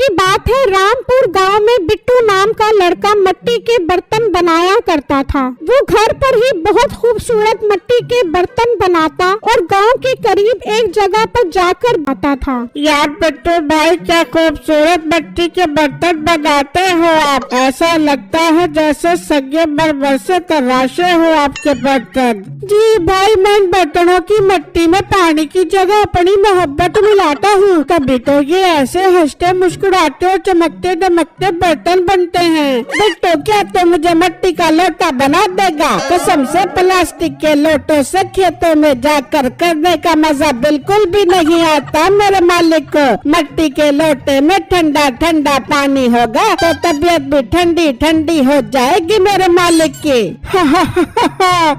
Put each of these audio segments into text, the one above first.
की बात है, रामपुर गांव में बिट्टू नाम का लड़का मिट्टी के बर्तन बनाया करता था। वो घर पर ही बहुत खूबसूरत मिट्टी के बर्तन बनाता और गांव के करीब एक जगह पर जाकर बताता था। यार बिट्टू भाई, क्या खूबसूरत मिट्टी के बर्तन बनाते हो आप। ऐसा लगता है जैसे सगे मरमर से तराशे हो आपके बर्तन। जी भाई, मैं इन बर्तनों की मिट्टी में पानी की जगह अपनी मोहब्बत मिलाता हूँ, तभी तो ये ऐसे हंसते मुस्कुराते और चमकते दमकते बर्तन बनते हैं। बिट्टू, क्या तू मुझे मिट्टी का लोटा बना देगा? कसम से प्लास्टिक के लोटों से खेतों में जाकर करने का मजा बिल्कुल भी नहीं आता मेरे मालिक को। मिट्टी के लोटे में ठंडा ठंडा पानी होगा तो तबीयत भी ठंडी ठंडी हो जाएगी मेरे मालिक की।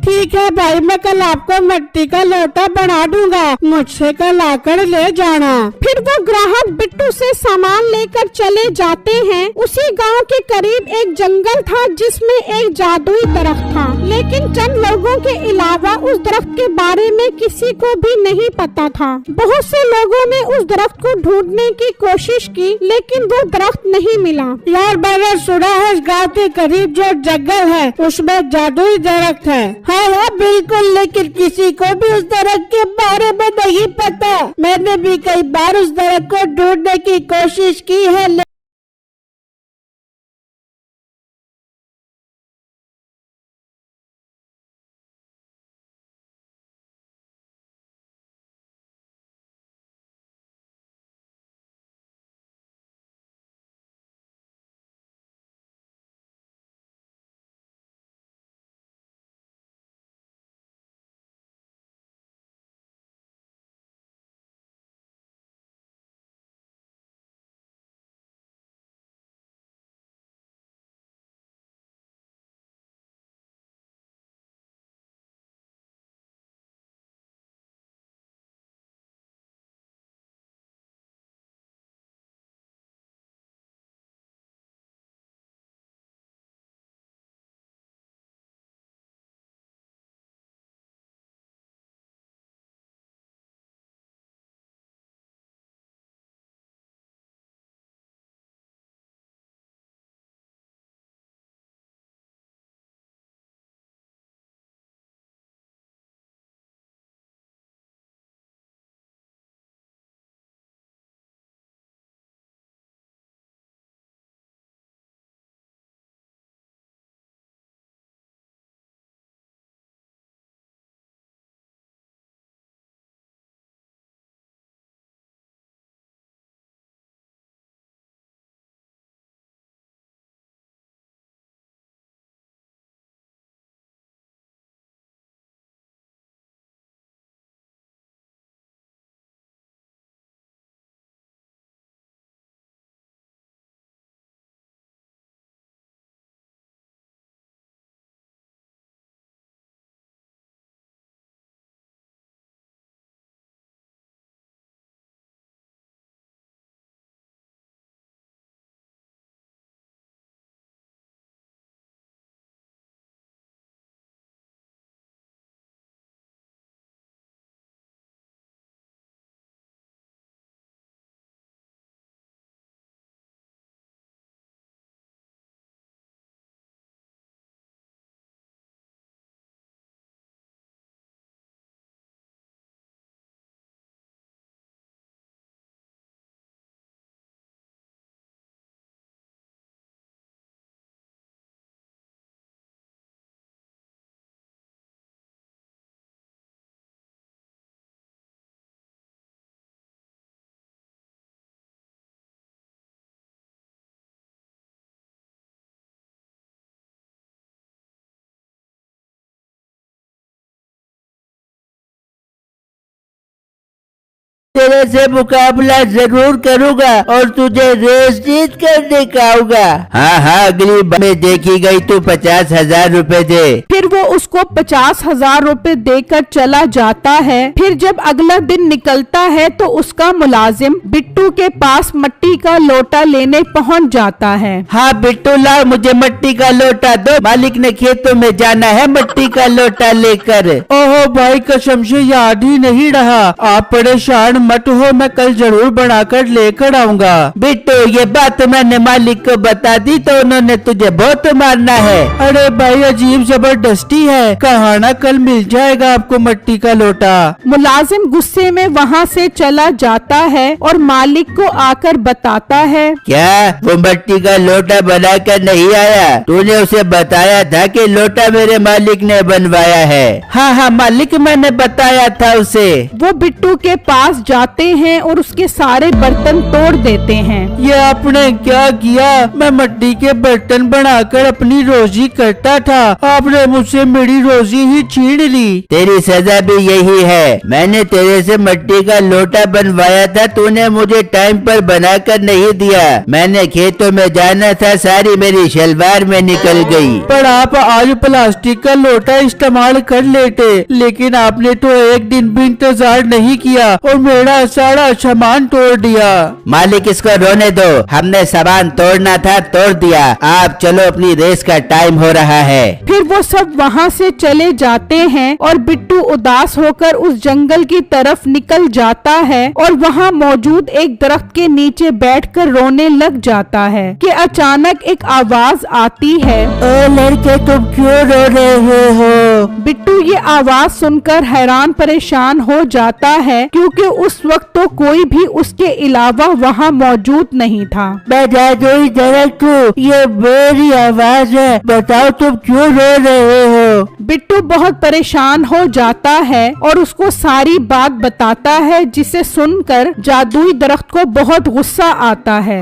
ठीक है भाई, मैं कल आपको मिट्टी का लोटा बना दूंगा, मुझसे कल आकर ले जाना। फिर वो ग्राहक बिट्टू से सामान लेकर चले जाते हैं। उसी गांव के करीब एक जंगल था जिसमें एक जादुई दरख्त था, लेकिन चंद लोगों के अलावा उस दरख्त के बारे में किसी को भी नहीं पता था। बहुत से लोगों ने उस दरख्त को ढूंढने की कोशिश की, लेकिन वो दरख्त नहीं मिला। यार, मैंने सुना है इस गाँव के करीब जो जंगल है उसमें जादुई दरख्त है। हाँ, बिल्कुल, लेकिन किसी को भी उस दरख्त के बारे में नहीं पता। मैंने भी कई बार उस दरख्त को ढूंढने की कोशिश की है। तेरे से मुकाबला जरूर करूंगा और तुझे रेस जीत कर दिखाऊंगा। हाँ, अगली बार में देखी गई तू 50,000 रुपए दे। फिर वो उसको 50,000 रुपए देकर चला जाता है। फिर जब अगला दिन निकलता है तो उसका मुलाजिम बिट्टू के पास मिट्टी का लोटा लेने पहुंच जाता है। हाँ बिट्टू लाओ, मुझे मिट्टी का लोटा दो, मालिक ने खेतों में जाना है मिट्टी का लोटा लेकर। ओहो भाई, कसम से याद ही नहीं रहा। आप परेशान मत हो, मैं कल जरूर बनाकर लेकर आऊंगा। बिट्टू ये बात मैंने मालिक को बता दी तो उन्होंने तुझे बहुत मारना है। अरे भाई अजीब जबरदस्ती है, कहा ना कल मिल जाएगा आपको मिट्टी का लोटा। मुलाजिम गुस्से में वहाँ से चला जाता है और मालिक को आकर बताता है, क्या वो मिट्टी का लोटा बनाकर नहीं आया? तूने उसे बताया था कि लोटा मेरे मालिक ने बनवाया है। हाँ हाँ मालिक, मैंने बताया था उसे। वो बिट्टू के पास जाते हैं और उसके सारे बर्तन तोड़ देते हैं। ये आपने क्या किया? मैं मिट्टी के बर्तन बनाकर अपनी रोजी करता था, आपने मुझसे मेरी रोजी ही छीन ली। तेरी सजा भी यही है, मैंने तेरे से मिट्टी का लोटा बनवाया था, तूने मुझे टाइम पर बनाकर नहीं दिया। मैंने खेतों में जाना था, सारी मेरी शलवार में निकल गई। पर आप आज प्लास्टिक का लोटा इस्तेमाल कर लेते, लेकिन आपने तो एक दिन भी इंतजार नहीं किया और मेरा सारा सामान तोड़ दिया। मालिक इसको रोने दो, हमने सामान तोड़ना था तोड़ दिया, आप चलो अपनी रेस का टाइम हो रहा है। फिर वो सब वहाँ से चले जाते हैं और बिट्टू उदास होकर उस जंगल की तरफ निकल जाता है और वहाँ मौजूद एक दरख्त के नीचे बैठकर रोने लग जाता है कि अचानक एक आवाज आती है, ओ लड़के तुम क्यों रो रहे हो? बिट्टू ये आवाज सुनकर हैरान परेशान हो जाता है क्योंकि उस वक्त तो कोई भी उसके अलावा वहाँ मौजूद नहीं था। मैं जादुई दरख्त हूँ, ये मेरी आवाज है, बताओ तुम क्यों रो रहे हो? बिट्टू बहुत परेशान हो जाता है और उसको सारी बात बताता है, जिसे सुनकर जादुई दरख्त को बहुत गुस्सा आता है।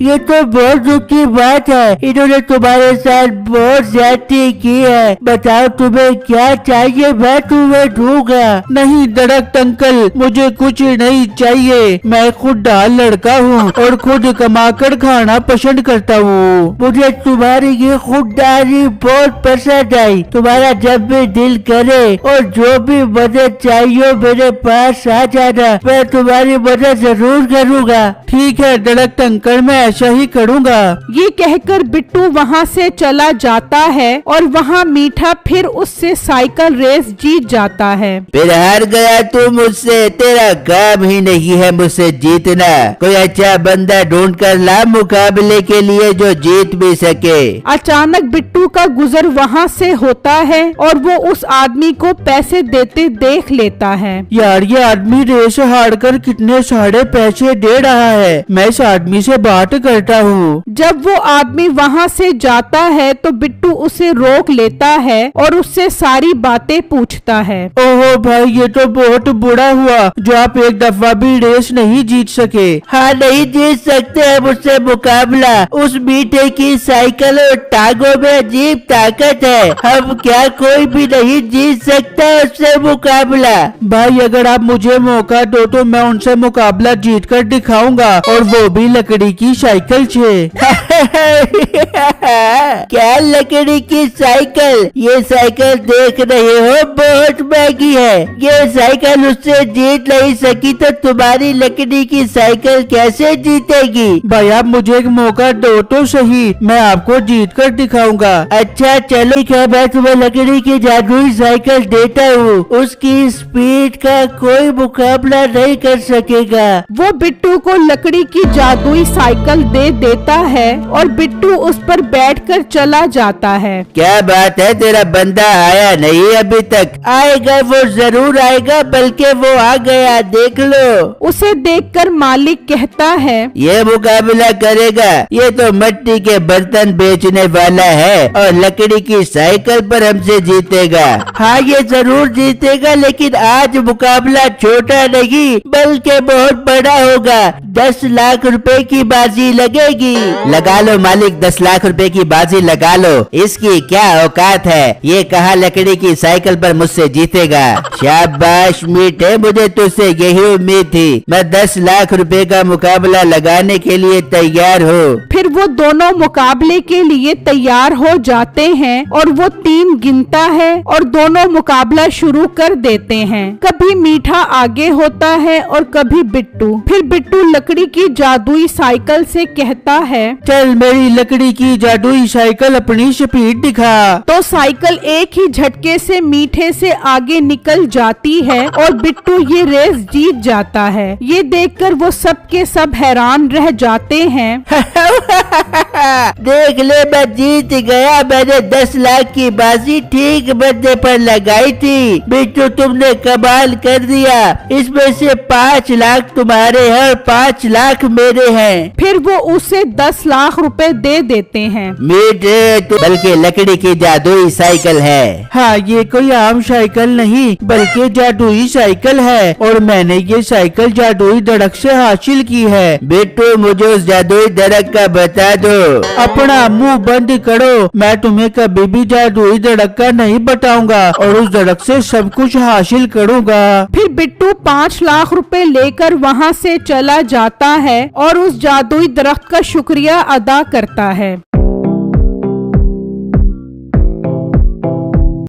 ये तो बहुत दुख की बात है, इन्होंने तुम्हारे साथ बहुत ज्यादती की है, बताओ तुम्हें क्या चाहिए, मैं तुम्हें दूंगा। नहीं दरख्त अंकल, मुझे कुछ नहीं चाहिए, मैं खुददार लड़का हूँ और खुद कमाकर खाना पसंद करता हूँ। मुझे तुम्हारी ये खुददारी बहुत पसंद आई, तुम्हारा जब भी दिल करे और जो भी मदद चाहिए मेरे पास आ जाना, मैं तुम्हारी मदद जरूर करूँगा। ठीक है दरख्त अंकल, मैं ऐसा ही करूँगा। ये कहकर बिट्टू वहाँ से चला जाता है और वहाँ मीठा फिर उससे साइकिल रेस जीत जाता है। फिर हार गया तू मुझसे, तेरा काम ही नहीं है मुझसे जीतना। कोई अच्छा बंदा ढूंढ कर ला मुकाबले के लिए जो जीत भी सके। अचानक बिट्टू का गुजर वहाँ से होता है और वो उस आदमी को पैसे देते देख लेता है। यार ये आदमी रेस हार कर कितने सारे पैसे दे रहा है, मैं इस आदमी से बात करता हूँ। जब वो आदमी वहाँ से जाता है तो बिट्टू उसे रोक लेता है और उससे सारी बातें पूछता है। ओहो भाई, ये तो बहुत बुरा हुआ जो आप एक दफा भी रेस नहीं जीत सके। हाँ नहीं जीत सकते हैं मुझसे मुकाबला, उस मीठे की साइकिल और टांगों में अजीब ताकत है, हम क्या कोई भी नहीं जीत सकता उससे मुकाबला। भाई अगर आप मुझे मौका दो तो मैं उनसे मुकाबला जीत कर दिखाऊंगा, और वो भी लकड़ी की साइकिल से। क्या लकड़ी की साइकिल? ये साइकिल देख रहे हो बहुत महंगी है, ये साइकिल उससे जीत नहीं सकी तो तुम्हारी लकड़ी की साइकिल कैसे जीतेगी? भाई आप मुझे एक मौका दो तो सही, मैं आपको जीत कर दिखाऊंगा। अच्छा चलो ठीक है, मैं तुम्हें लकड़ी की जादुई साइकिल देता हूँ, उसकी स्पीड का कोई मुकाबला नहीं कर सकेगा। वो बिट्टू को लकड़ी की जादुई साइकिल दे देता है और बिट्टू उस पर बैठकर चला जाता है। क्या बात है, तेरा बंदा आया नहीं अभी तक? आएगा, वो जरूर आएगा, बल्कि वो आ गया, देख लो। उसे देखकर मालिक कहता है, ये मुकाबला करेगा, ये तो मिट्टी के बर्तन बेचने वाला है और लकड़ी की साइकिल पर हमसे जीतेगा। हाँ ये जरूर जीतेगा, लेकिन आज मुकाबला छोटा नहीं बल्कि बहुत बड़ा होगा। 10 लाख रुपए की बाजी लगेगी। लगा लो मालिक, 10 लाख रुपए की बाजी लगा लो, इसकी क्या औकात है, ये कहा लकड़ी की साइकिल पर मुझसे जीतेगा। शाबाश मीठे, मुझे तुझसे यही उम्मीद थी, मैं 10 लाख रुपए का मुकाबला लगाने के लिए तैयार हूँ। फिर वो दोनों मुकाबले के लिए तैयार हो जाते हैं और वो 3 गिनता है और दोनों मुकाबला शुरू कर देते हैं। कभी मीठा आगे होता है और कभी बिट्टू। फिर बिट्टू लकड़ी की जादुई साइकिल से कहता है, चल मेरी लकड़ी की जादुई साइकिल अपनी स्पीड दिखा। तो साइकिल एक ही झटके से मीठे से आगे निकल जाती है और बिट्टू ये रेस जीत जाता है। ये देखकर वो सब के सब हैरान रह जाते हैं। देख ले, मैं जीत गया। मैंने 10 लाख की बाजी ठीक बदले पर लगाई थी। बिट्टू तुमने कमाल कर दिया। इसमें से 5 लाख तुम्हारे हैं और 5 लाख मेरे हैं। फिर वो उसे 10 लाख रुपए दे देते हैं। मीठे तो बल्कि लकड़ी की जादुई साइकिल है। हाँ, ये कोई आम साइकिल नहीं बल्कि जादुई साइकिल है और मैंने ये साइकिल जादुई दरख्त से हासिल की है। बिट्टू मुझे उस जादुई दरख्त का बता दो। अपना मुंह बंद करो, मैं तुम्हें कभी भी जादुई दरख्त का नहीं बताऊंगा और उस दरख्त से सब कुछ हासिल करूंगा। फिर बिट्टू 5 लाख रुपए लेकर वहाँ से चला जाता है और उस जादुई दरख्त का शुक्रिया अदा करता है।